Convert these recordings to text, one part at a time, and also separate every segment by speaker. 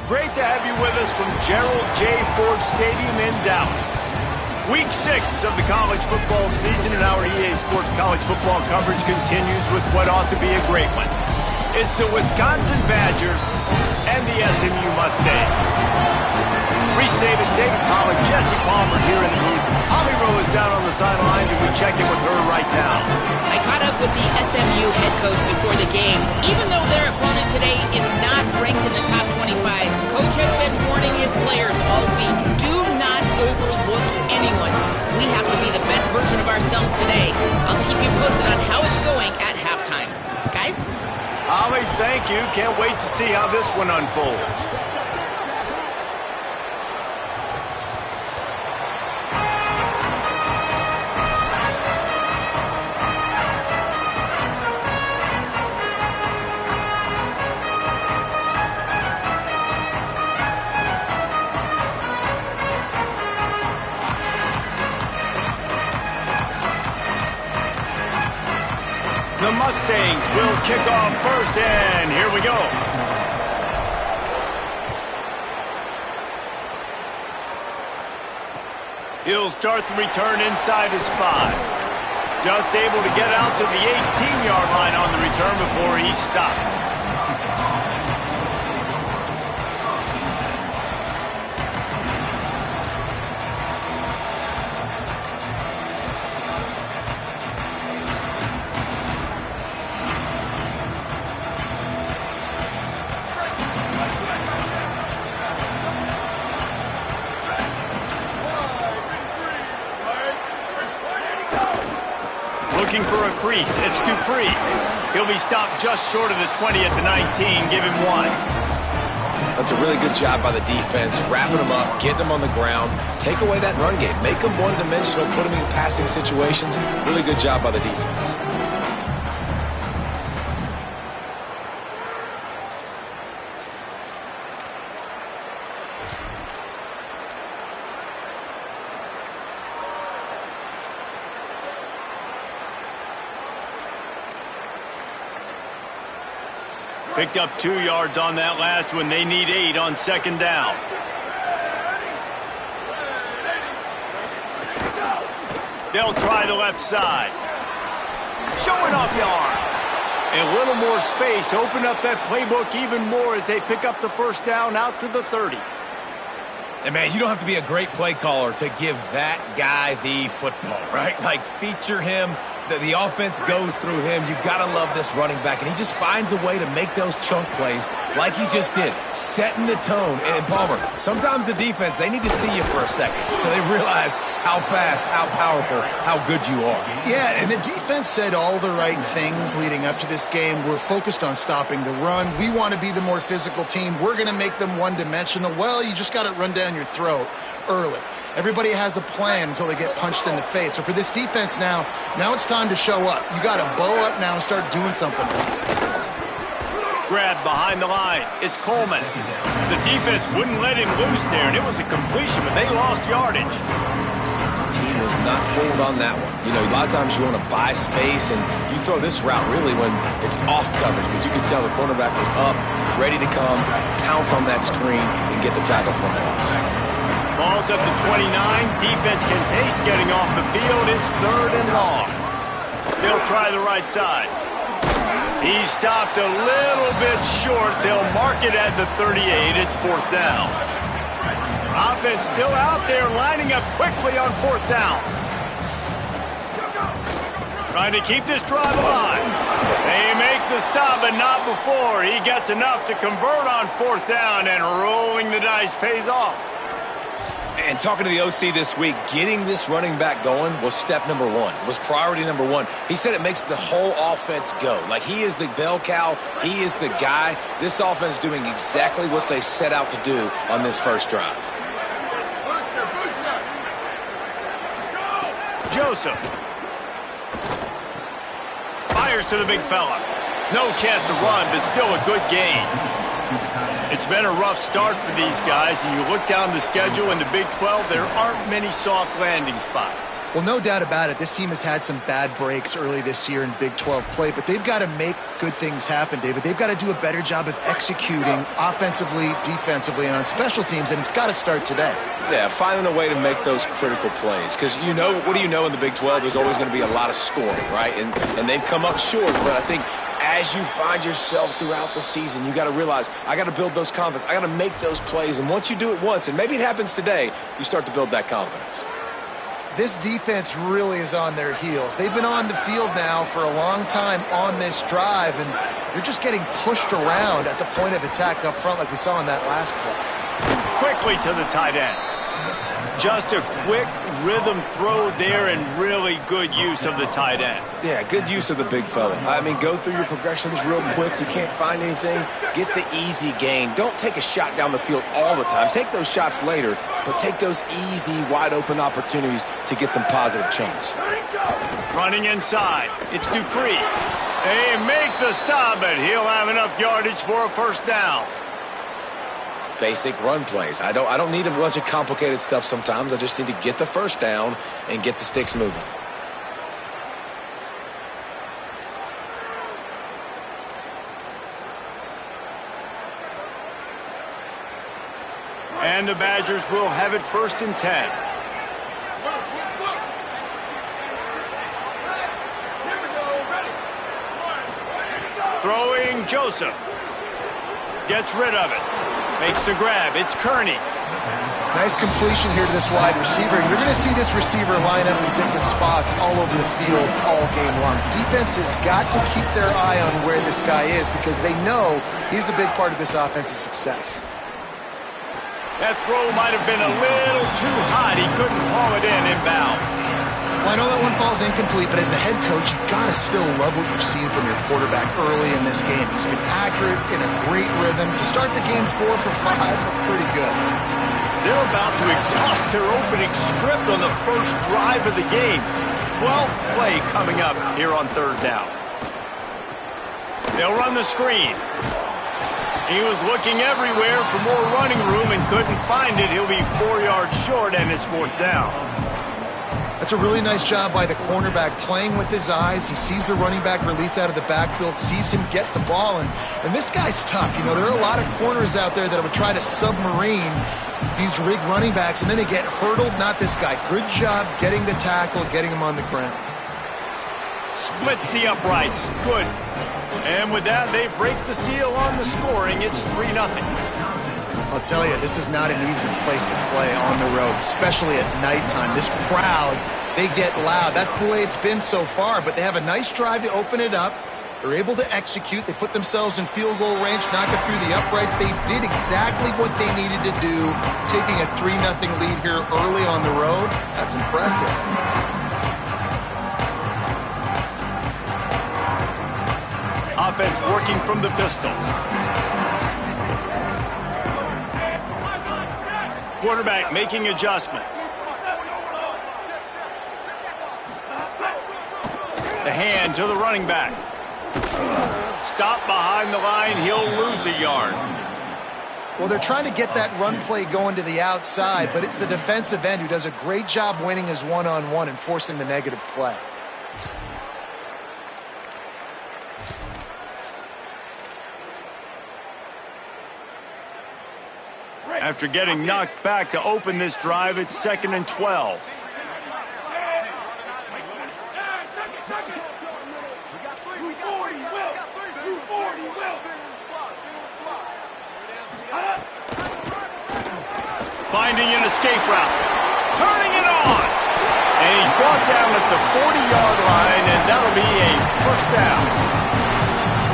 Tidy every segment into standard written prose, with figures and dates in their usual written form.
Speaker 1: Great to have you with us from Gerald J. Ford Stadium in Dallas. Week 6 of the college football season, and our EA Sports college football coverage continues with what ought to be a great one. It's the Wisconsin Badgers and the SMU Mustangs. Reese Davis, David Pollack, Jesse Palmer here in the booth. Holly Rowe is down on the sidelines, and we check in with her right now.
Speaker 2: I caught up with the SMU head coach before the game. Even though their opponent today is not ranked in the top 25, Coach has been warning his players all week. Do not overlook anyone. We have to be the best version of ourselves today. I'll keep you posted on how it's going at halftime. Guys?
Speaker 1: Holly, thank you. Can't wait to see how this one unfolds. The Mustangs will kick off first, and here we go. He'll start the return inside his 5. Just able to get out to the 18-yard line on the return before he stopped. Looking for a crease, it's Dupree. He'll be stopped just short of the 20 at the 19, give him 1.
Speaker 3: That's a really good job by the defense, wrapping them up, getting them on the ground, take away that run game, make them one-dimensional, put them in passing situations. Really good job by the defense.
Speaker 1: Picked up 2 yards on that last one. They need 8 on second down. They'll try the left side. Showing off the arms. A little more space. Open up that playbook even more as they pick up the first down out to the 30.
Speaker 3: And, man, you don't have to be a great play caller to give that guy the football, right? Like, feature him. The offense goes through him. You've got to love this running back. And he just finds a way to make those chunk plays like he just did, setting the tone. And, Palmer, sometimes the defense, they need to see you for a second so they realize how fast, how powerful, how good you are.
Speaker 4: Yeah, and the defense said all the right things leading up to this game. We're focused on stopping the run. We want to be the more physical team. We're going to make them one-dimensional. Well, you just got to run down your throat early. Everybody has a plan until they get punched in the face. So for this defense now it's time to show up. You got to bow up now and start doing something.
Speaker 1: Grab behind the line. It's Coleman. The defense wouldn't let him loose there, and it was a completion, but they lost yardage.
Speaker 3: He was not fooled on that one. You know, a lot of times you want to buy space, and you throw this route really when it's off coverage. But you can tell the cornerback was up, ready to come, pounce on that screen, and get the tackle for a loss.
Speaker 1: Ball's at the 29. Defense can taste getting off the field. It's 3rd and long. They'll try the right side. He stopped a little bit short. They'll mark it at the 38. It's 4th down. Offense still out there lining up quickly on 4th down. Trying to keep this drive alive. They make the stop, but not before. He gets enough to convert on 4th down, and rolling the dice pays off.
Speaker 3: And talking to the OC this week, getting this running back going was step number 1, was priority number 1. He said it makes the whole offense go. Like, he is the bell cow. He is the guy. This offense doing exactly what they set out to do on this first drive.
Speaker 1: Joseph. Fires to the big fella. No chance to run, but still a good gain. It's been a rough start for these guys, and you look down the schedule in the Big 12, there aren't many soft landing spots.
Speaker 4: Well, no doubt about it. This team has had some bad breaks early this year in Big 12 play, but they've got to make good things happen, David. They've got to do a better job of executing offensively, defensively, and on special teams, and it's got to start today.
Speaker 3: Yeah, finding a way to make those critical plays. Because what do you know in the Big 12? There's always going to be a lot of scoring, right? And they've come up short, but I think as you find yourself throughout the season, you got to realize, I got to build those confidence. I got to make those plays. And once you do it once, and maybe it happens today, you start to build that confidence.
Speaker 4: This defense really is on their heels. They've been on the field now for a long time on this drive, and they're just getting pushed around at the point of attack up front like we saw in that last play.
Speaker 1: Quickly to the tight end. Just a quick rhythm throw there and really good use of the tight end.
Speaker 3: Yeah, good use of the big fella. I mean, go through your progressions real quick. You can't find anything. Get the easy gain. Don't take a shot down the field all the time. Take those shots later, but take those easy, wide-open opportunities to get some positive change.
Speaker 1: Running inside. It's Dupree. They make the stop, but he'll have enough yardage for a first down.
Speaker 3: Basic run plays. I don't need a bunch of complicated stuff sometimes. I just need to get the first down and get the sticks moving.
Speaker 1: And the Badgers will have it 1st and 10. Throwing Joseph. Gets rid of it. Makes the grab. It's Kearney.
Speaker 4: Nice completion here to this wide receiver. You're going to see this receiver line up in different spots all over the field all game long. Defense has got to keep their eye on where this guy is because they know he's a big part of this offense's success.
Speaker 1: That throw might have been a little too hot. He couldn't haul it in inbounds.
Speaker 4: Well, I know that one falls incomplete, but as the head coach, you've got to still love what you've seen from your quarterback early in this game. He's been accurate, in a great rhythm. To start the game 4 for 5, that's pretty good.
Speaker 1: They're about to exhaust their opening script on the first drive of the game. 12th play coming up here on 3rd down. They'll run the screen. He was looking everywhere for more running room and couldn't find it. He'll be 4 yards short, and it's 4th down.
Speaker 4: That's a really nice job by the cornerback playing with his eyes. He sees the running back release out of the backfield, sees him get the ball, and this guy's tough. You know, there are a lot of corners out there that would try to submarine these rig running backs, and then they get hurdled. Not this guy. Good job getting the tackle, getting him on the ground.
Speaker 1: Splits the uprights. Good. And with that, they break the seal on the scoring. It's 3-0.
Speaker 4: I'll tell you, this is not an easy place to play on the road, especially at nighttime. This crowd, they get loud. That's the way it's been so far, but they have a nice drive to open it up. They're able to execute. They put themselves in field goal range, knock it through the uprights. They did exactly what they needed to do, taking a 3-0 lead here early on the road. That's impressive.
Speaker 1: Offense working from the pistol. Quarterback making adjustments. The hand to the running back. Stop behind the line. He'll lose a yard.
Speaker 4: Well, they're trying to get that run play going to the outside, but it's the defensive end who does a great job winning his one-on-one and forcing the negative play.
Speaker 1: After getting knocked back to open this drive, it's 2nd and 12. Finding an escape route. Turning it on. And he's brought down at the 40-yard line, and that'll be a first down.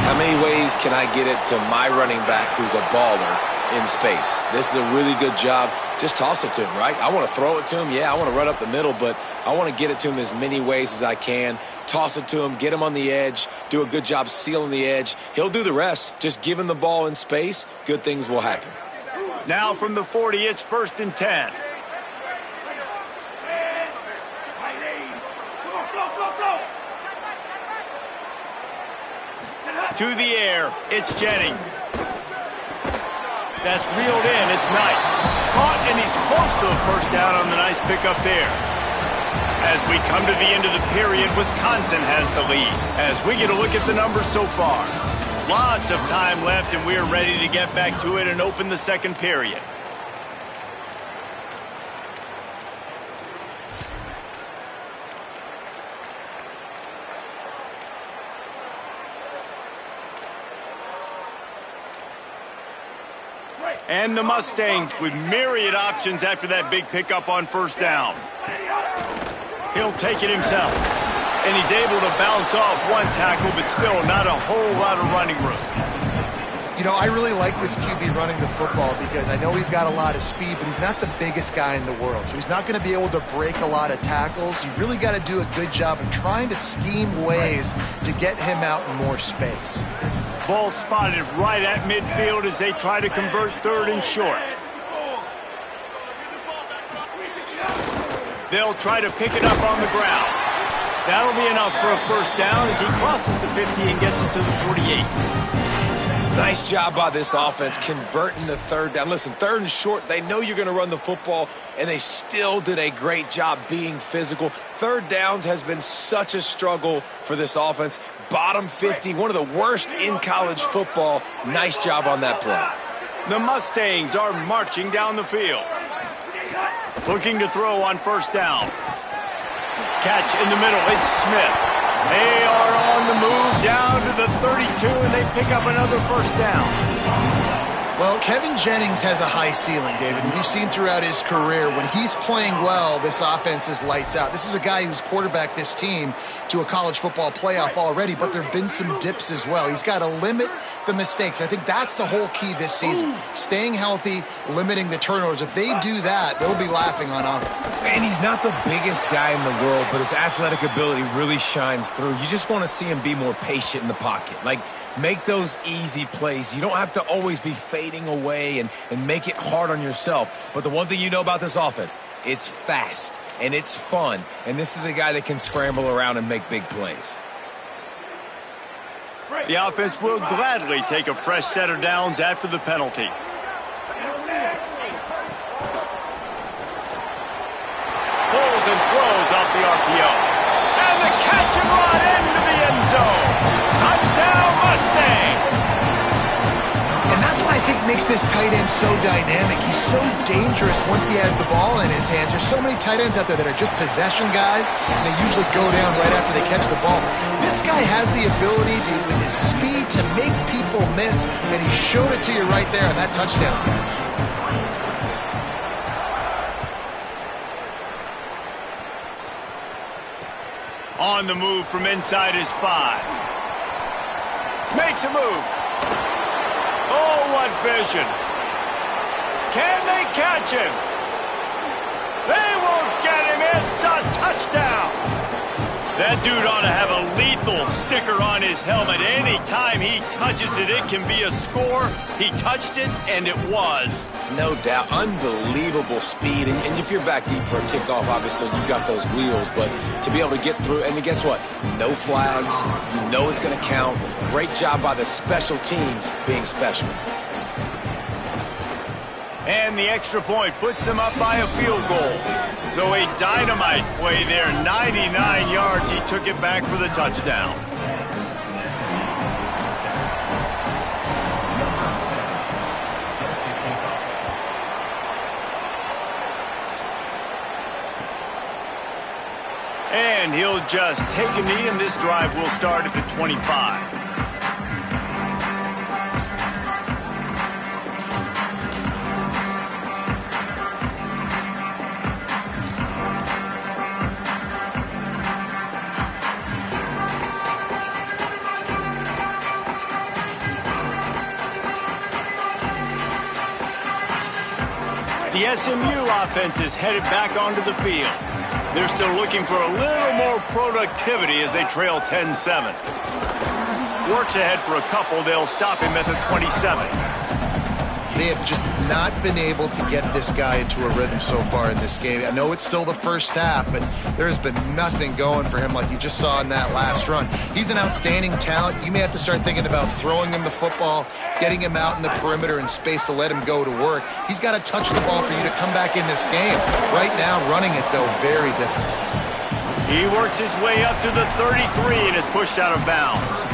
Speaker 3: How many ways can I get it to my running back who's a baller in space? This is a really good job. Just toss it to him, right? I want to throw it to him. Yeah, I want to run up the middle, but I want to get it to him as many ways as I can. Toss it to him, get him on the edge, do a good job sealing the edge. He'll do the rest. Just give him the ball in space. Good things will happen.
Speaker 1: Now from the 40, it's 1st and 10. To the air, it's Jennings. That's reeled in. It's Knight. Caught, and he's close to a first down on the nice pickup there. As we come to the end of the period, Wisconsin has the lead. As we get a look at the numbers so far. Lots of time left, and we're ready to get back to it and open the second period. And the Mustangs with myriad options after that big pickup on first down. He'll take it himself. And he's able to bounce off one tackle, but still not a whole lot of running room.
Speaker 4: You know, I really like this QB running the football because I know he's got a lot of speed, but he's not the biggest guy in the world. So he's not going to be able to break a lot of tackles. You really got to do a good job of trying to scheme ways to get him out in more space.
Speaker 1: Ball spotted right at midfield as they try to convert third and short. They'll try to pick it up on the ground. That'll be enough for a first down as he crosses the 50 and gets it to the 48.
Speaker 3: Nice job by this offense converting the third down. Listen, third and short, they know you're going to run the football, and they still did a great job being physical. Third downs has been such a struggle for this offense. Bottom 50, one of the worst in college football. Nice job on that play.
Speaker 1: The Mustangs are marching down the field. Looking to throw on first down. Catch in the middle, it's Smith. They are on the move down to the 32, and they pick up another first down.
Speaker 4: Well, Kevin Jennings has a high ceiling, David. We've seen throughout his career when he's playing well, this offense is lights out. This is a guy who's quarterbacked this team to a college football playoff already, but there have been some dips as well. He's got to limit the mistakes. I think that's the whole key this season. Staying healthy, limiting the turnovers. If they do that, they'll be laughing on offense.
Speaker 3: And he's not the biggest guy in the world, but his athletic ability really shines through. You just want to see him be more patient in the pocket. Like, make those easy plays. You don't have to always be fading away and make it hard on yourself. But the one thing you know about this offense, it's fast and it's fun. And this is a guy that can scramble around and make big plays.
Speaker 1: The offense will gladly take a fresh set of downs after the penalty. Pulls and throws off the RPO. And the catch and run into the end zone. Touchdown, Mustangs!
Speaker 4: And that's what I think makes this tight end so dynamic. He's so dangerous once he has the ball in his hands. There's so many tight ends out there that are just possession guys, and they usually go down right after they catch the ball. This guy has the ability to, with his speed, to make people miss, and he showed it to you right there on that touchdown catch.
Speaker 1: On the move from inside his 5. Makes a move. Oh, what vision. Can they catch him? They won't get him. It's a touchdown. That dude ought to have a lethal sticker on his helmet. Anytime he touches it, it can be a score. He touched it, and it was.
Speaker 3: No doubt. Unbelievable speed. And if you're back deep for a kickoff, obviously you've got those wheels. But to be able to get through, and guess what? No flags. You know it's going to count. Great job by the special teams being special.
Speaker 1: And the extra point puts them up by a field goal. So a dynamite play there. 99 yards. He took it back for the touchdown. And he'll just take a knee, and this drive will start at the 25. The SMU offense is headed back onto the field. They're still looking for a little more productivity as they trail 10-7. Works ahead for a couple. They'll stop him at the 27.
Speaker 4: They have just not been able to get this guy into a rhythm so far in this game. I know it's still the first half, but there's been nothing going for him like you just saw in that last run. He's an outstanding talent. You may have to start thinking about throwing him the football, getting him out in the perimeter in space to let him go to work. He's got to touch the ball for you to come back in this game. Right now, running it, though, very difficult.
Speaker 1: He works his way up to the 33 and is pushed out of bounds.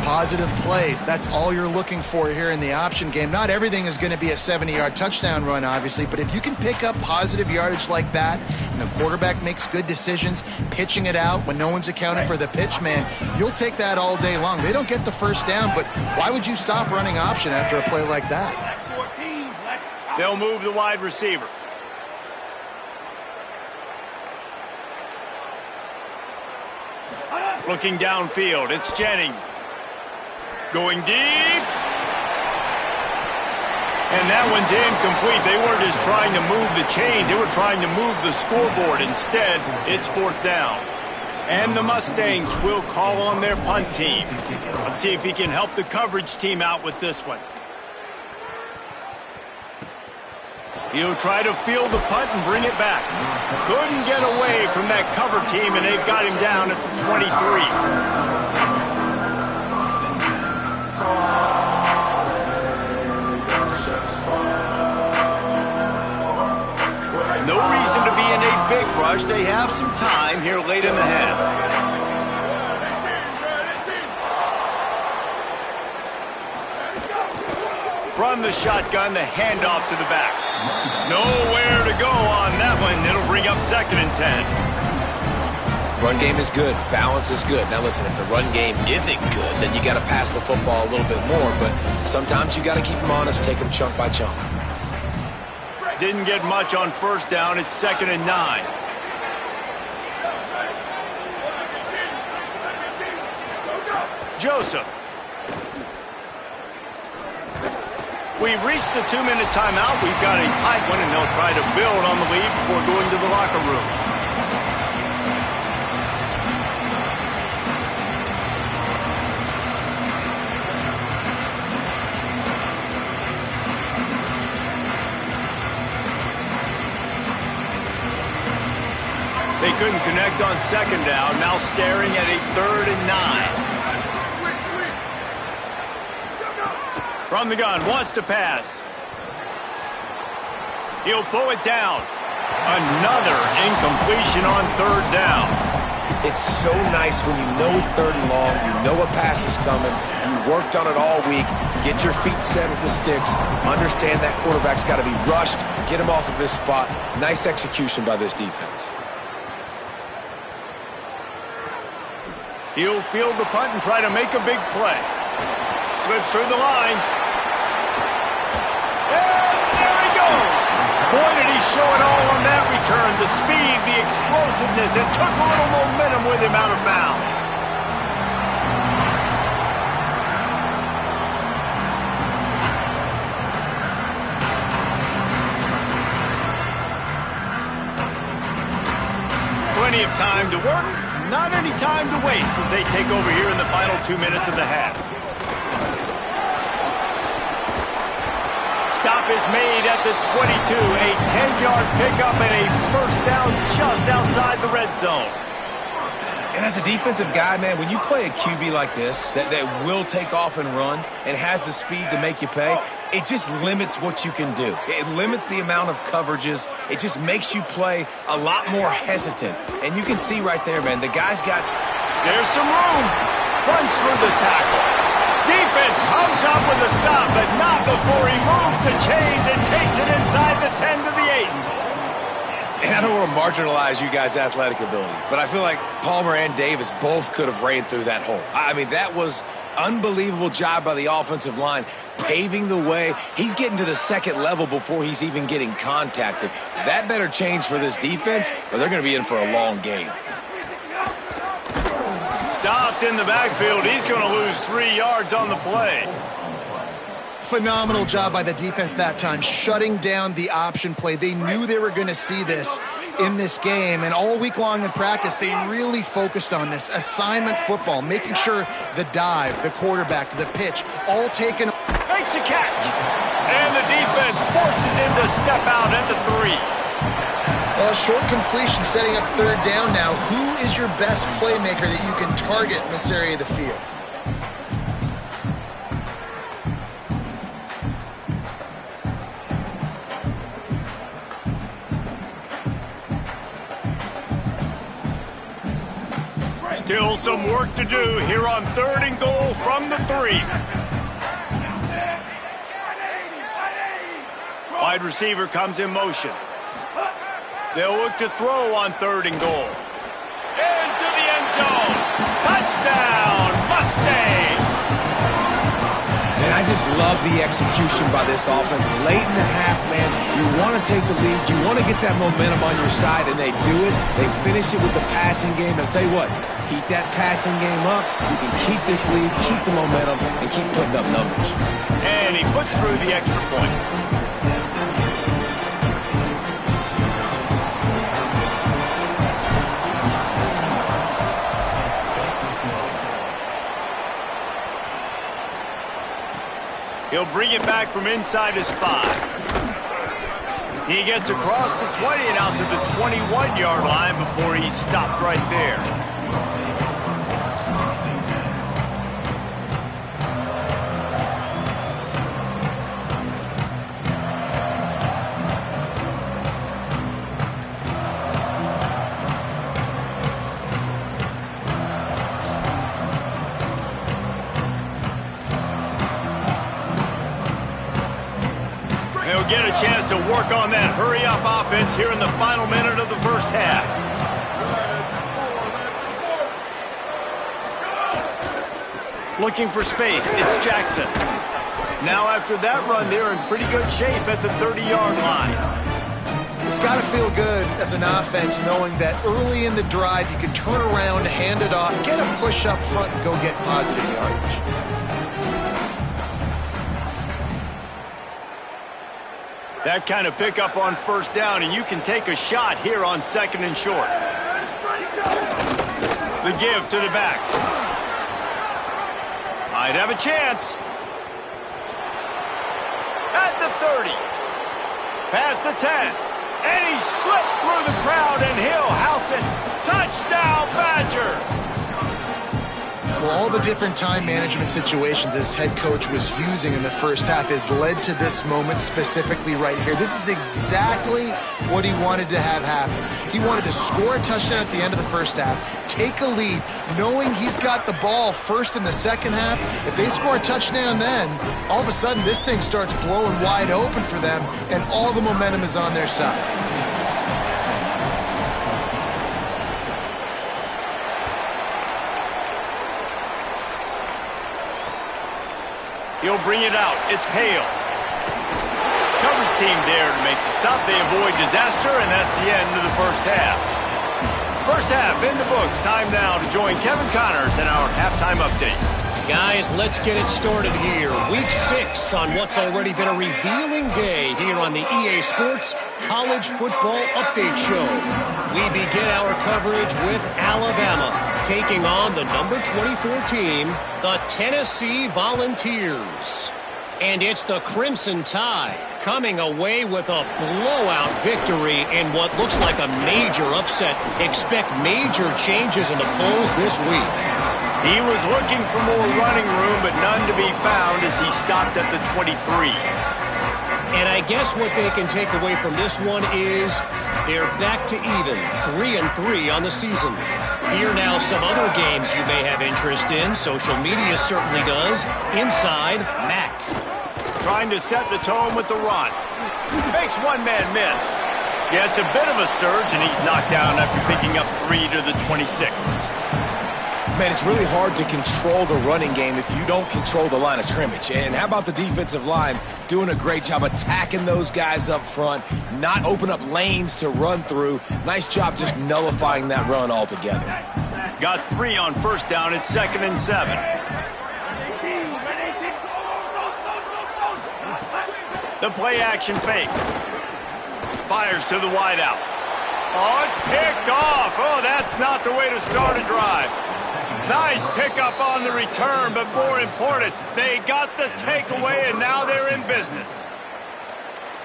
Speaker 4: Positive plays. That's all you're looking for here in the option game. Not everything is going to be a 70-yard touchdown run, obviously, but if you can pick up positive yardage like that and the quarterback makes good decisions, pitching it out when no one's accounting for the pitch man, you'll take that all day long. They don't get the first down, but why would you stop running option after a play like that?
Speaker 1: They'll move the wide receiver. Looking downfield, it's Jennings. Going deep. And that one's incomplete. They weren't just trying to move the chains. They were trying to move the scoreboard. Instead, it's 4th down. And the Mustangs will call on their punt team. Let's see if he can help the coverage team out with this one. He'll try to field the punt and bring it back. Couldn't get away from that cover team, and they've got him down at the 23. No reason to be in a big rush. They have some time here late in the half. From the shotgun, the handoff to the back. Nowhere to go on that one. It'll bring up 2nd and 10.
Speaker 3: Run game is good. Balance is good. Now listen, if the run game isn't good, then you got to pass the football a little bit more. But sometimes you got to keep them honest, take them chunk by chunk.
Speaker 1: Didn't get much on 1st down. It's 2nd and 9. Joseph. We've reached the 2-minute timeout. We've got a tight one, and they'll try to build on the lead before going to the locker room. They couldn't connect on 2nd down. Now staring at a 3rd and 9. From the gun, wants to pass. He'll pull it down. Another incompletion on 3rd down.
Speaker 3: It's so nice when you know it's 3rd and long, you know a pass is coming, you worked on it all week, get your feet set at the sticks, understand that quarterback's got to be rushed, get him off of his spot. Nice execution by this defense.
Speaker 1: He'll field the punt and try to make a big play. Slips through the line. And there he goes. Boy, did he show it all on that return. The speed, the explosiveness. It took a little momentum with him out of bounds. Plenty of time to work. Not any time to waste as they take over here in the final 2 minutes of the half. Stop is made at the 22. A 10-yard pickup and a 1st down just outside the red zone.
Speaker 3: And as a defensive guy, man, when you play a QB like this that will take off and run and has the speed to make you pay, it just limits what you can do. It limits the amount of coverages. It just makes you play a lot more hesitant. And you can see right there, man, the guy's got...
Speaker 1: There's some room. Runs through the tackle. Defense comes up with a stop, but not before he moves the chains and takes it inside the 10 to the 8.
Speaker 3: And I don't want to marginalize you guys' athletic ability, but I feel like Palmer and Davis both could have ran through that hole. I mean, that was unbelievable job by the offensive line, paving the way. He's getting to the 2nd level before he's even getting contacted. That better change for this defense, or they're going to be in for a long game.
Speaker 1: Stopped in the backfield. He's going to lose 3 yards on the play.
Speaker 4: Phenomenal job by the defense that time, shutting down the option play. They knew they were going to see this in this game, and all week long in practice, they really focused on this assignment football, making sure the dive, the quarterback, the pitch, all taken.
Speaker 1: Makes a catch. forces him to step out at the 3.
Speaker 4: Well, short completion setting up third down now. Who is your best playmaker that you can target in this area of the field?
Speaker 1: Still some work to do here on 3rd and goal from the 3. Wide receiver comes in motion. They'll look to throw on 3rd and goal. Into the end zone. Touchdown, Mustangs!
Speaker 3: Man, I just love the execution by this offense. Late in the half, man, you want to take the lead. You want to get that momentum on your side, and they do it. They finish it with the passing game. I'll tell you what, keep that passing game up. You can keep this lead, keep the momentum, and keep putting up numbers.
Speaker 1: And he puts through the extra point. He'll bring it back from inside his 5. He gets across the 20 and out to the 21-yard line before he's stopped right there. They'll get a chance to work on that hurry-up offense here in the final minute of the first half. Looking for space, it's Jackson. Now after that run, they're in pretty good shape at the 30-yard line.
Speaker 4: It's got to feel good as an offense knowing that early in the drive you can turn around, hand it off, get a push up front, and go get positive yardage.
Speaker 1: That kind of pickup on first down, and you can take a shot here on 2nd and short. The give to the back. Might have a chance. At the 30. Past the 10. And he slipped through the crowd, and he'll house it. Touchdown, Badger!
Speaker 4: Well, all the different time management situations this head coach was using in the first half has led to this moment specifically right here. This is exactly what he wanted to have happen. He wanted to score a touchdown at the end of the first half, take a lead, knowing he's got the ball first in the second half. If they score a touchdown then, all of a sudden this thing starts blowing wide open for them, and all the momentum is on their side.
Speaker 1: He'll bring it out. It's Hale. Coverage team there to make the stop. They avoid disaster, and that's the end of the first half. First half in the books. Time now to join Kevin Connors in our halftime update.
Speaker 5: Guys, let's get it started here. Week 6 on what's already been a revealing day here on the EA Sports College Football Update Show. We begin our coverage with Alabama taking on the number 24 team, the Tennessee Volunteers. And it's the Crimson Tide coming away with a blowout victory in what looks like a major upset. Expect major changes in the polls this week.
Speaker 1: He was looking for more running room, but none to be found as he stopped at the 23.
Speaker 5: And I guess what they can take away from this one is they're back to even, 3-3 on the season. Here now some other games you may have interest in. Social media certainly does. Inside, Mac.
Speaker 1: Trying to set the tone with the run. Makes one man miss. Yeah, it's a bit of a surge, and he's knocked down after picking up 3 to the 26.
Speaker 3: Man, it's really hard to control the running game if you don't control the line of scrimmage. And how about the defensive line doing a great job attacking those guys up front, not open up lanes to run through. Nice job just nullifying that run altogether.
Speaker 1: Got 3 on first down. It's 2nd and 7. The play action fake. Fires to the wideout. Oh, it's picked off. Oh, that's not the way to start a drive. Nice pickup on the return, but more important, they got the takeaway, and now they're in business.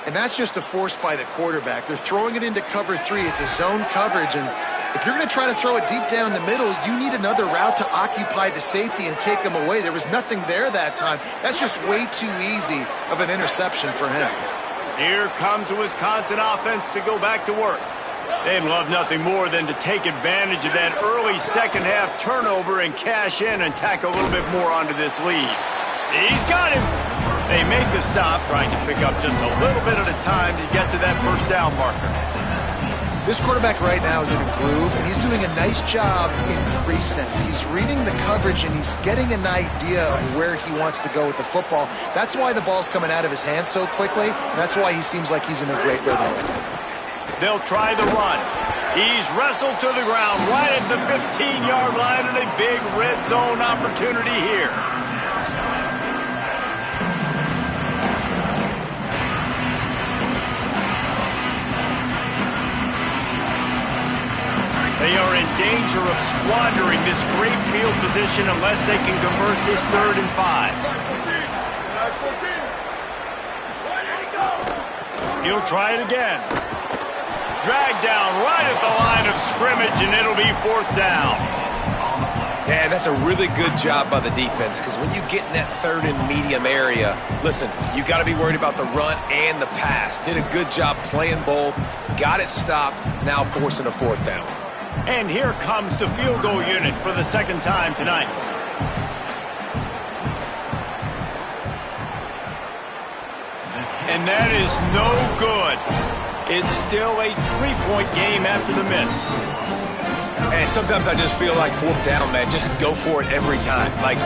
Speaker 4: And that's just a force by the quarterback. They're throwing it into cover 3. It's a zone coverage, and if you're going to try to throw it deep down the middle, you need another route to occupy the safety and take them away. There was nothing there that time. That's just way too easy of an interception for him.
Speaker 1: Here comes the Wisconsin offense to go back to work. They'd love nothing more than to take advantage of that early second-half turnover and cash in and tack a little bit more onto this lead. He's got him. They make the stop, trying to pick up just a little bit at a time to get to that first down marker.
Speaker 4: This quarterback right now is in a groove, and he's doing a nice job in crease now. He's reading the coverage, and he's getting an idea of where he wants to go with the football. That's why the ball's coming out of his hands so quickly, and that's why he seems like he's in a great rhythm.
Speaker 1: They'll try the run. He's wrestled to the ground right at the 15-yard line, and a big red zone opportunity here. They are in danger of squandering this great field position unless they can convert this 3rd and 5. He'll try it again. Dragged down right at the line of scrimmage, and it'll be 4th down.
Speaker 3: Yeah, that's a really good job by the defense, because when you get in that 3rd and medium area, listen, you got to be worried about the run and the pass. Did a good job playing both, got it stopped, now forcing a 4th down.
Speaker 1: And here comes the field goal unit for the 2nd time tonight. And that is no good. It's still a 3-point game after the miss.
Speaker 3: And sometimes I just feel like 4th down, man, just go for it every time. Like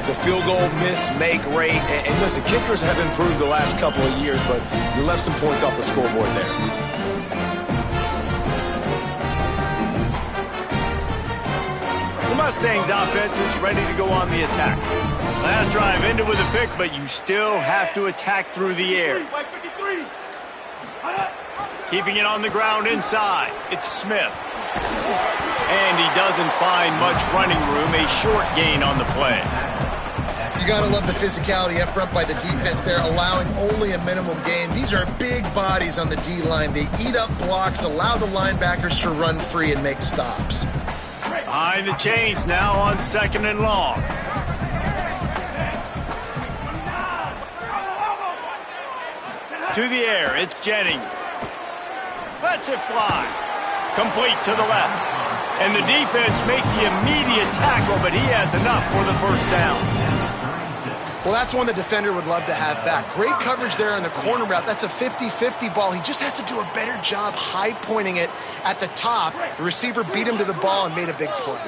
Speaker 3: the field goal miss-make rate. And listen, kickers have improved the last couple of years, but you left some points off the scoreboard there.
Speaker 1: The Mustangs offense is ready to go on the attack. Last drive ended with a pick, but you still have to attack through the air. Keeping it on the ground inside. It's Smith. And he doesn't find much running room. A short gain on the play.
Speaker 4: You got to love the physicality up front by the defense there, allowing only a minimum gain. These are big bodies on the D-line. They eat up blocks, allow the linebackers to run free and make stops.
Speaker 1: Behind the chains now on 2nd and long. To the air, it's Jennings. Lets it fly. Complete to the left. And the defense makes the immediate tackle, but he has enough for the 1st down.
Speaker 4: Well, that's one the defender would love to have back. Great coverage there on the corner route. That's a 50-50 ball. He just has to do a better job high-pointing it at the top. The receiver beat him to the ball and made a big play.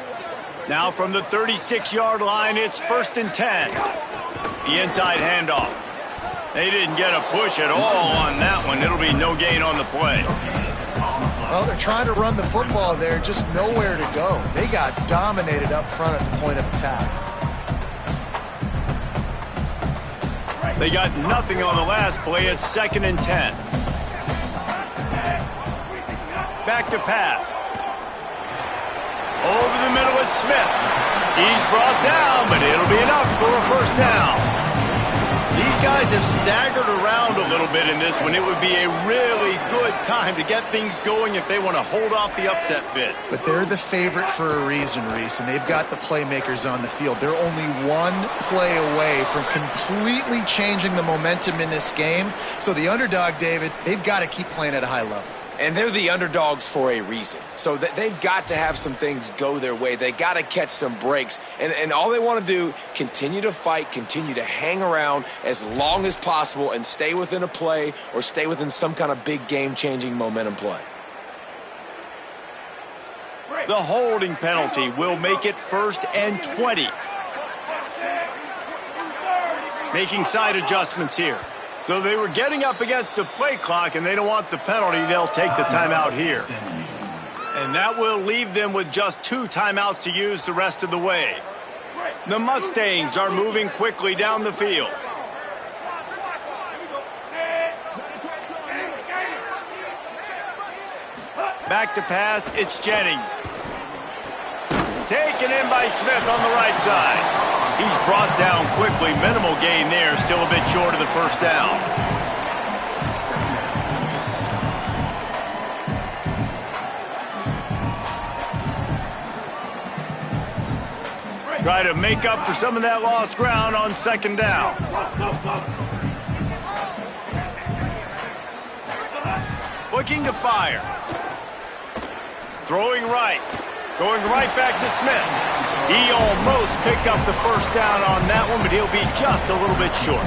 Speaker 1: Now from the 36-yard line, it's 1st and 10. The inside handoff. They didn't get a push at all on that one. It'll be no gain on the play.
Speaker 4: Well, they're trying to run the football there, just nowhere to go. They got dominated up front at the point of attack.
Speaker 1: They got nothing on the last play. It's 2nd and 10. Back to pass. Over the middle, it's Smith. He's brought down, but it'll be enough for a 1st down. These guys have staggered around a little bit in this one. It would be a really good time to get things going if they want to hold off the upset bid.
Speaker 4: But they're the favorite for a reason, Reese, and they've got the playmakers on the field. They're only one play away from completely changing the momentum in this game. So the underdog, David, they've got to keep playing at a high level.
Speaker 3: And they're the underdogs for a reason. So they've got to have some things go their way. They got to catch some breaks. And all they want to do, continue to fight, continue to hang around as long as possible and stay within a play or stay within some kind of big game-changing momentum play.
Speaker 1: The holding penalty will make it 1st and 20. Making side adjustments here. So they were getting up against the play clock, and they don't want the penalty. They'll take the timeout here. And that will leave them with just 2 timeouts to use the rest of the way. The Mustangs are moving quickly down the field. Back to pass, it's Jennings. Taken in by Smith on the right side. He's brought down quickly. Minimal gain there. Still a bit short of the 1st down. Try to make up for some of that lost ground on second down. Looking to fire. Throwing right. Going right back to Smith. He almost picked up the first down on that one, but he'll be just a little bit short.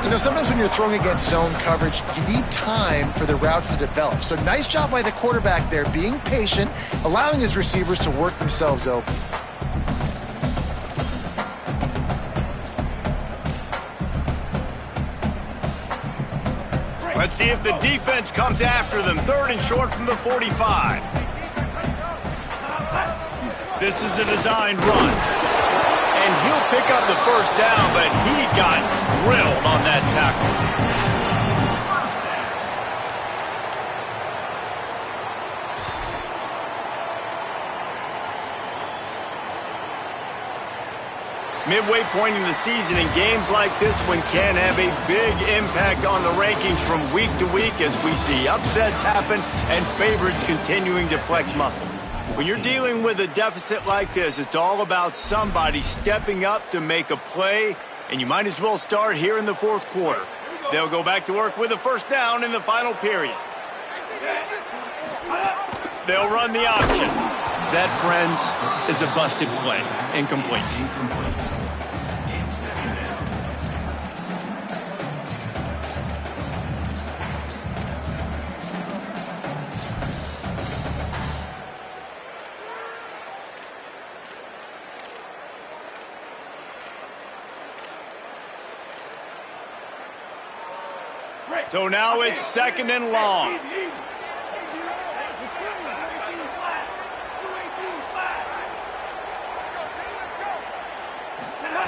Speaker 4: You know, sometimes when you're throwing against zone coverage, you need time for the routes to develop. So nice job by the quarterback there, being patient, allowing his receivers to work themselves open.
Speaker 1: Let's see if the defense comes after them. 3rd and short from the 45. This is a designed run. And he'll pick up the first down, but he got drilled on that tackle. Midway point in the season, and games like this one can have a big impact on the rankings from week to week as we see upsets happen and favorites continuing to flex muscle. When you're dealing with a deficit like this, it's all about somebody stepping up to make a play, and you might as well start here in the 4th quarter. They'll go back to work with a first down in the final period. They'll run the option. That, friends, is a busted play. Incomplete. So now it's 2nd and long.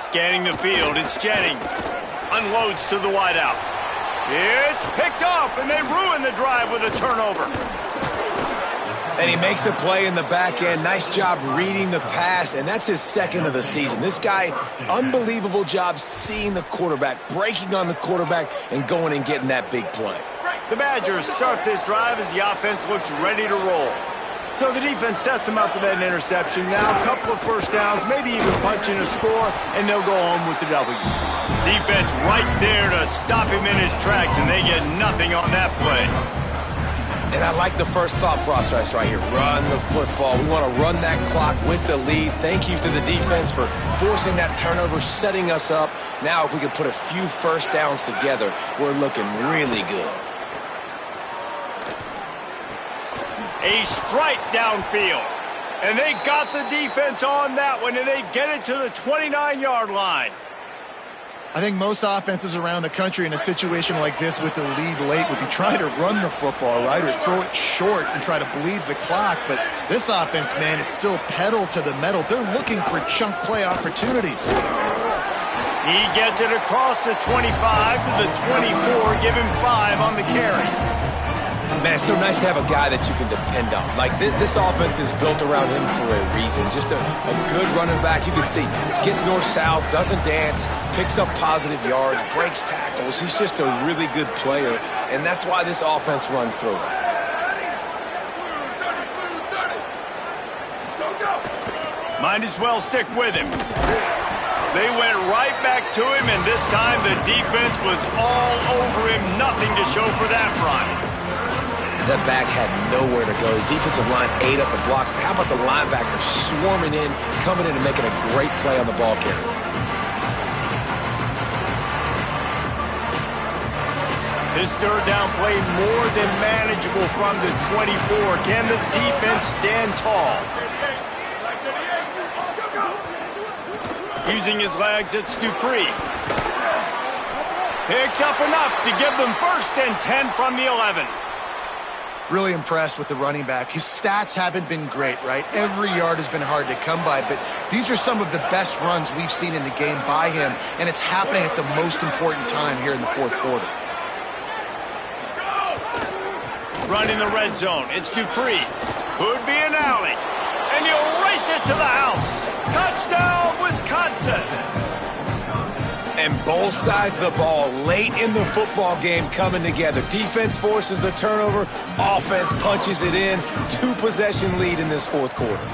Speaker 1: Scanning the field, it's Jennings. Unloads to the wideout. It's picked off, and they ruin the drive with a turnover.
Speaker 3: And he makes a play in the back end. Nice job reading the pass, and that's his 2nd of the season. This guy, unbelievable job seeing the quarterback, breaking on the quarterback, and going and getting that big play.
Speaker 1: The Badgers start this drive as the offense looks ready to roll. So the defense sets them up with that interception. Now a couple of first downs, maybe even punching a score, and they'll go home with the W. Defense right there to stop him in his tracks, and they get nothing on that play.
Speaker 3: And I like the first thought process right here. Run the football. We want to run that clock with the lead. Thank you to the defense for forcing that turnover, setting us up. Now if we can put a few first downs together, we're looking really good.
Speaker 1: A strike downfield. And they got the defense on that one, and they get it to the 29-yard line.
Speaker 4: I think most offenses around the country in a situation like this with the lead late would be trying to run the football, right, or throw it short and try to bleed the clock. But this offense, man, it's still pedal to the metal. They're looking for chunk play opportunities.
Speaker 1: He gets it across the 25 to the 24, give him 5 on the carry.
Speaker 3: Man, it's so nice to have a guy that you can depend on. Like, this offense is built around him for a reason. Just a good running back. You can see, gets north-south, doesn't dance, picks up positive yards, breaks tackles. He's just a really good player, and that's why this offense runs through him.
Speaker 1: Might as well stick with him. They went right back to him, and this time the defense was all over him. Nothing to show for that run.
Speaker 3: That back had nowhere to go. The defensive line ate up the blocks. But how about the linebacker swarming in, coming in and making a great play on the ball carrier?
Speaker 1: This third down play more than manageable from the 24. Can the defense stand tall? Using his legs, it's Dupree. Picks up enough to give them 1st and 10 from the 11.
Speaker 4: Really impressed with the running back. His stats haven't been great, right? Every yard has been hard to come by, but these are some of the best runs we've seen in the game by him, and it's happening at the most important time here in the 4th quarter.
Speaker 1: Running the red zone, it's Dupree. Could be an alley, and he'll race it to the house. Touchdown, Wisconsin!
Speaker 3: And both sides of the ball late in the football game coming together. Defense forces the turnover. Offense punches it in. 2-possession lead in this 4th quarter.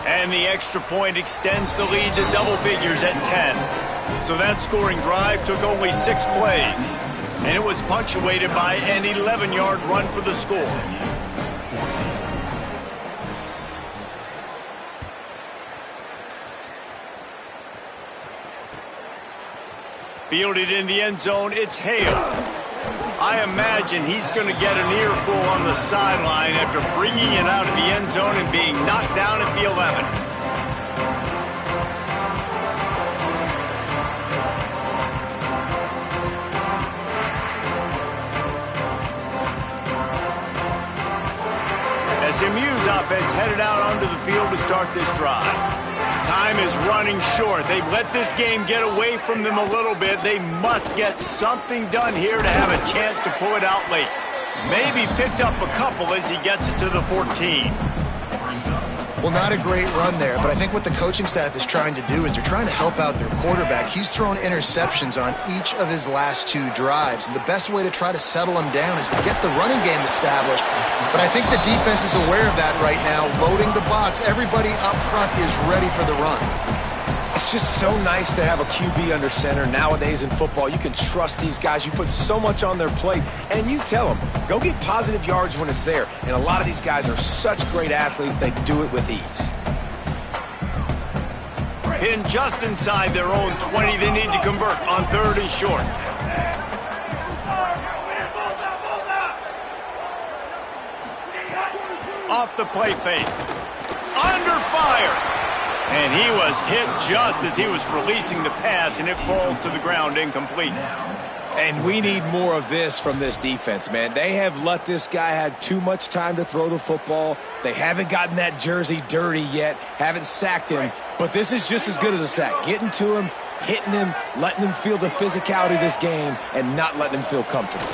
Speaker 1: And the extra point extends the lead to double figures at 10. So that scoring drive took only 6 plays. And it was punctuated by an 11-yard run for the score. Fielded in the end zone, it's Hale. I imagine he's going to get an earful on the sideline after bringing it out of the end zone and being knocked down at the 11. SMU's offense headed out onto the field to start this drive. Time is running short. They've let this game get away from them a little bit. They must get something done here to have a chance to pull it out late. Maybe picked up a couple as he gets it to the 14.
Speaker 4: Well, not a great run there, but I think what the coaching staff is trying to do is they're trying to help out their quarterback. He's thrown interceptions on each of his last 2 drives, and the best way to try to settle him down is to get the running game established. But I think the defense is aware of that right now, loading the box. Everybody up front is ready for the run.
Speaker 3: It's just so nice to have a QB under center. Nowadays in football, you can trust these guys. You put so much on their plate, and you tell them, go get positive yards when it's there. And a lot of these guys are such great athletes, they do it with ease.
Speaker 1: Pinned just inside their own 20, they need to convert on 3rd and short. Off the play fake. Under fire. And he was hit just as he was releasing the pass, and it falls to the ground incomplete.
Speaker 3: And we need more of this from this defense, man. They have let this guy have too much time to throw the football. They haven't gotten that jersey dirty yet, haven't sacked him. But this is just as good as a sack. Getting to him, hitting him, letting him feel the physicality of this game, and not letting him feel comfortable.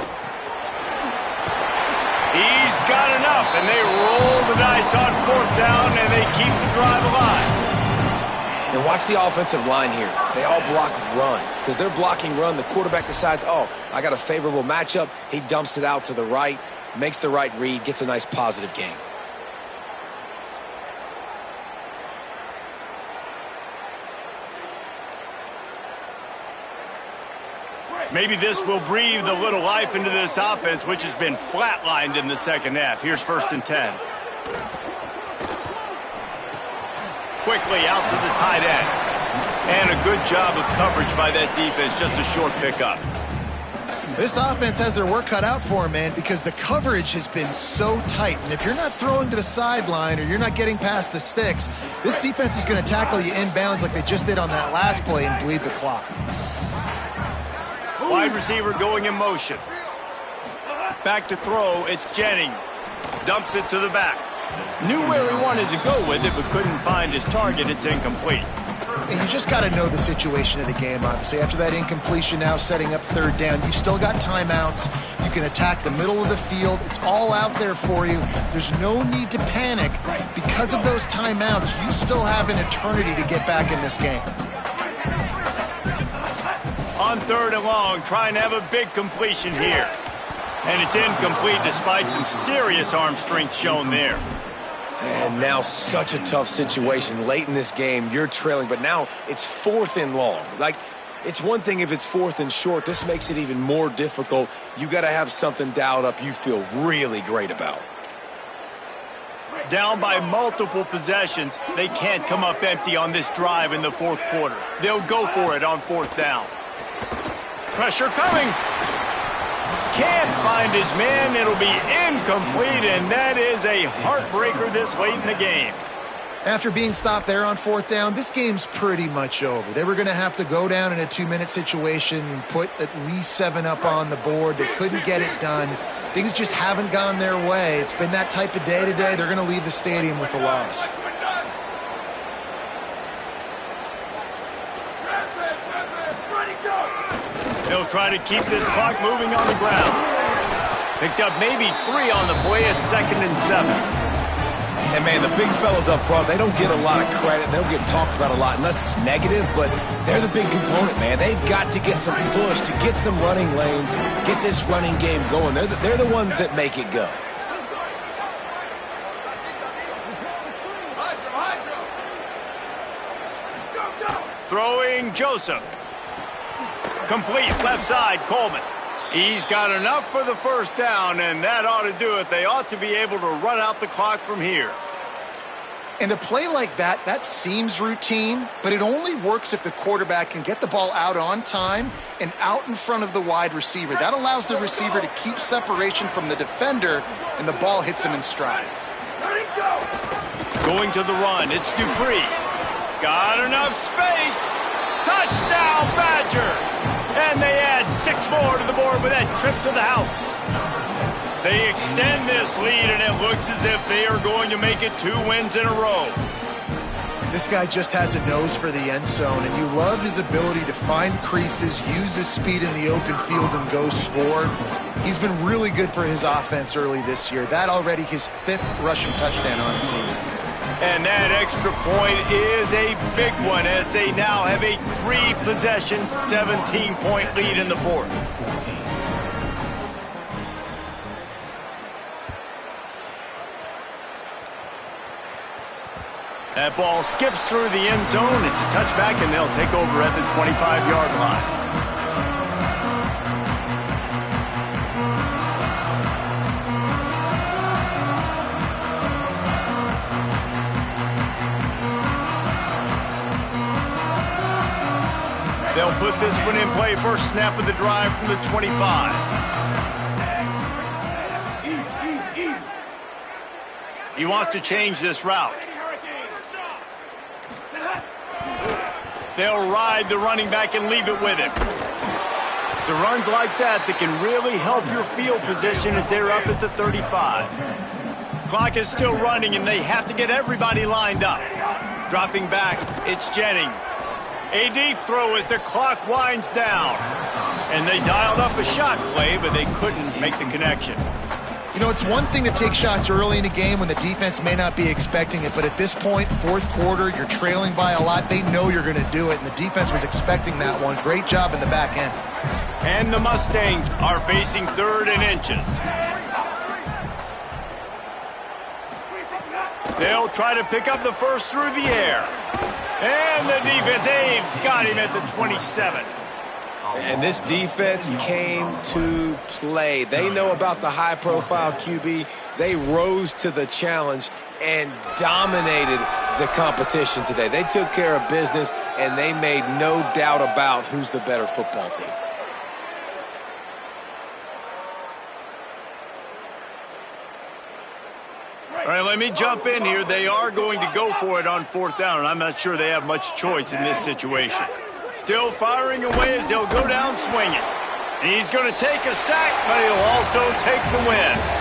Speaker 1: He's got enough, and they roll the dice on 4th down, and they keep the drive alive.
Speaker 3: And watch the offensive line here. They all block run. Because they're blocking run, the quarterback decides, oh, I got a favorable matchup. He dumps it out to the right, makes the right read, gets a nice positive gain.
Speaker 1: Maybe this will breathe a little life into this offense, which has been flatlined in the second half. Here's 1st and 10. Quickly out to the tight end. And a good job of coverage by that defense, just a short pickup.
Speaker 4: This offense has their work cut out for them, man, because the coverage has been so tight. And if you're not throwing to the sideline or you're not getting past the sticks, this defense is going to tackle you inbounds like they just did on that last play and bleed the clock.
Speaker 1: Wide receiver going in motion. Back to throw, it's Jennings. Dumps it to the back. Knew where he wanted to go with it, but couldn't find his target. It's incomplete.
Speaker 4: And you just got to know the situation of the game, obviously. After that incompletion, now setting up 3rd down, you've still got timeouts. You can attack the middle of the field. It's all out there for you. There's no need to panic. Because of those timeouts, you still have an eternity to get back in this game.
Speaker 1: On 3rd and long, trying to have a big completion here. And it's incomplete despite some serious arm strength shown there.
Speaker 3: And now such a tough situation. Late in this game, you're trailing, but now it's 4th and long. Like, it's one thing if it's 4th and short. This makes it even more difficult. You got to have something dialed up you feel really great about.
Speaker 1: Down by multiple possessions, they can't come up empty on this drive in the 4th quarter. They'll go for it on 4th down. Pressure coming. Can't find his man. It'll be incomplete, and that is a heartbreaker this late in the game.
Speaker 4: After being stopped there on 4th down, this game's pretty much over. They were going to have to go down in a 2-minute situation and put at least 7 up on the board. They couldn't get it done. Things just haven't gone their way. It's been that type of day today. They're going to leave the stadium with the loss.
Speaker 1: They'll try to keep this clock moving on the ground. Picked up maybe 3 on the play at 2nd and 7.
Speaker 3: And, man, the big fellas up front, they don't get a lot of credit. They don't get talked about a lot unless it's negative, but they're the big component, man. They've got to get some push, to get some running lanes, get this running game going. They're the ones that make it go.
Speaker 1: Throwing Joseph. Complete left side, Coleman. He's got enough for the first down, and that ought to do it. They ought to be able to run out the clock from here.
Speaker 4: And a play like that, that seems routine, but it only works if the quarterback can get the ball out on time and out in front of the wide receiver. That allows the receiver to keep separation from the defender, and the ball hits him in stride.
Speaker 1: Going to the run, it's Dupree. Got enough space. Touchdown, Badgers! And they add 6 more to the board with that trip to the house. They extend this lead, and it looks as if they are going to make it 2 wins in a row.
Speaker 4: This guy just has a nose for the end zone, and you love his ability to find creases, use his speed in the open field, and go score. He's been really good for his offense early this year. That already his 5th rushing touchdown on the season.
Speaker 1: And that extra point is a big one as they now have a 3-possession, 17-point lead in the 4th. That ball skips through the end zone. It's a touchback, and they'll take over at the 25-yard line. They'll put this one in play. First snap of the drive from the 25. He wants to change this route. They'll ride the running back and leave it with him. It's the runs like that that can really help your field position as they're up at the 35. Clock is still running, and they have to get everybody lined up. Dropping back, it's Jennings. A deep throw as the clock winds down. And they dialed up a shot play, but they couldn't make the connection.
Speaker 4: You know, it's one thing to take shots early in a game when the defense may not be expecting it, but at this point, 4th quarter, you're trailing by a lot. They know you're going to do it, and the defense was expecting that one. Great job in the back end.
Speaker 1: And the Mustangs are facing 3rd and inches. They'll try to pick up the first through the air. And the defense, they've got him at the 27.
Speaker 3: And this defense came to play. They know about the high-profile QB. They rose to the challenge and dominated the competition today. They took care of business, and they made no doubt about who's the better football team.
Speaker 1: All right, let me jump in here. They are going to go for it on 4th down, and I'm not sure they have much choice in this situation. Still firing away as they'll go down swinging. He's going to take a sack, but he'll also take the win.